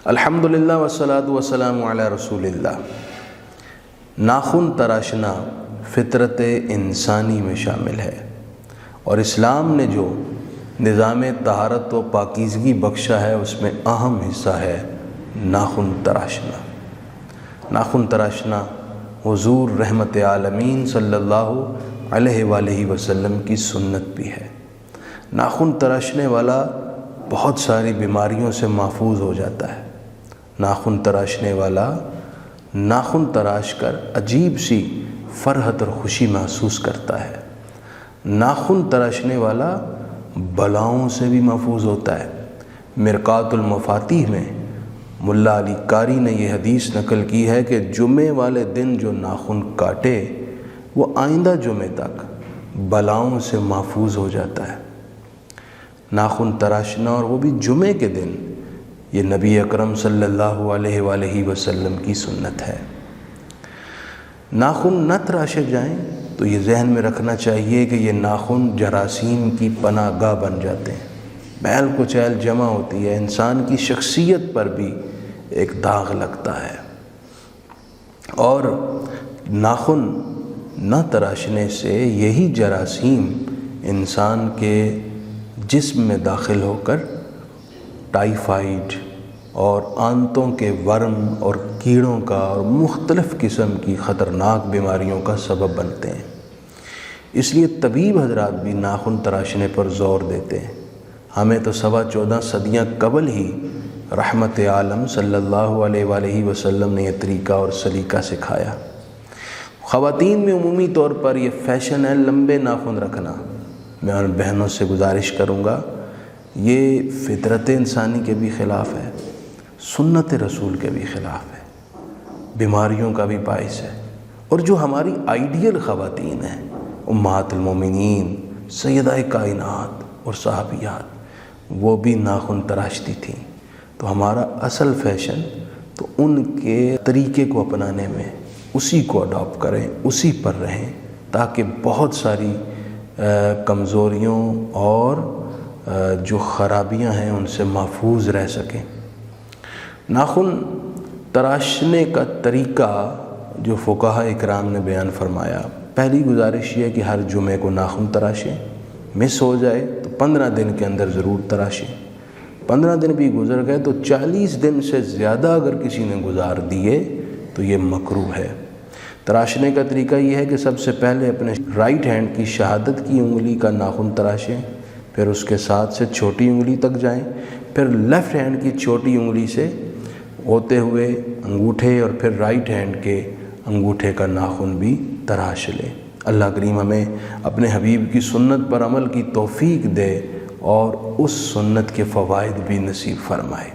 الحمدللہ والصلاۃ والسلام علی رسول اللہ۔ ناخن تراشنا فطرت انسانی میں شامل ہے، اور اسلام نے جو نظام طہارت و پاکیزگی بخشا ہے اس میں اہم حصہ ہے ناخن تراشنا۔ ناخن تراشنا حضور رحمت عالمین صلی اللہ علیہ وآلہ وسلم کی سنت بھی ہے۔ ناخن تراشنے والا بہت ساری بیماریوں سے محفوظ ہو جاتا ہے۔ ناخن تراشنے والا ناخن تراش کر عجیب سی فرحت اور خوشی محسوس کرتا ہے۔ ناخن تراشنے والا بلاؤں سے بھی محفوظ ہوتا ہے۔ مرقات المفاتیح میں ملا علی قاری نے یہ حدیث نقل کی ہے کہ جمعے والے دن جو ناخن کاٹے وہ آئندہ جمعے تک بلاؤں سے محفوظ ہو جاتا ہے۔ ناخن تراشنا، اور وہ بھی جمعے کے دن، یہ نبی اکرم صلی اللہ علیہ وآلہ وسلم کی سنت ہے۔ ناخن نہ تراشے جائیں تو یہ ذہن میں رکھنا چاہیے کہ یہ ناخن جراثیم کی پناہ گاہ بن جاتے ہیں۔ میل کچیل جمع ہوتی ہے، انسان کی شخصیت پر بھی ایک داغ لگتا ہے، اور ناخن نہ تراشنے سے یہی جراثیم انسان کے جسم میں داخل ہو کر ٹائیفائڈ اور آنتوں کے ورم اور کیڑوں کا اور مختلف قسم کی خطرناک بیماریوں کا سبب بنتے ہیں۔ اس لیے طبیب حضرات بھی ناخن تراشنے پر زور دیتے ہیں۔ ہمیں تو 14.25 صدیاں قبل ہی رحمت عالم صلی اللہ علیہ وآلہ وسلم نے یہ طریقہ اور سلیقہ سکھایا۔ خواتین میں عمومی طور پر یہ فیشن ہے لمبے ناخن رکھنا۔ میں ان بہنوں سے گزارش کروں گا، یہ فطرت انسانی کے بھی خلاف ہے، سنت رسول کے بھی خلاف ہے، بیماریوں کا بھی باعث ہے۔ اور جو ہماری آئیڈیل خواتین ہیں، امہات المومنین، سیدہ کائنات اور صحابیات، وہ بھی ناخن تراشتی تھیں۔ تو ہمارا اصل فیشن تو ان کے طریقے کو اپنانے میں، اسی کو اڈاپٹ کریں، اسی پر رہیں، تاکہ بہت ساری کمزوریوں اور جو خرابیاں ہیں ان سے محفوظ رہ سکیں۔ ناخن تراشنے کا طریقہ جو فقہاء اکرام نے بیان فرمایا، پہلی گزارش یہ ہے کہ ہر جمعے کو ناخن تراشیں، مس ہو جائے تو 15 دن کے اندر ضرور تراشیں۔ 15 دن بھی گزر گئے تو 40 دن سے زیادہ اگر کسی نے گزار دیے تو یہ مکروہ ہے۔ تراشنے کا طریقہ یہ ہے کہ سب سے پہلے اپنے رائٹ ہینڈ کی شہادت کی انگلی کا ناخن تراشیں، پھر اس کے ساتھ سے چھوٹی انگلی تک جائیں، پھر لیفٹ ہینڈ کی چھوٹی انگلی سے ہوتے ہوئے انگوٹھے، اور پھر رائٹ ہینڈ کے انگوٹھے کا ناخن بھی تراش لیں۔ اللہ کریم ہمیں اپنے حبیب کی سنت پر عمل کی توفیق دے اور اس سنت کے فوائد بھی نصیب فرمائے۔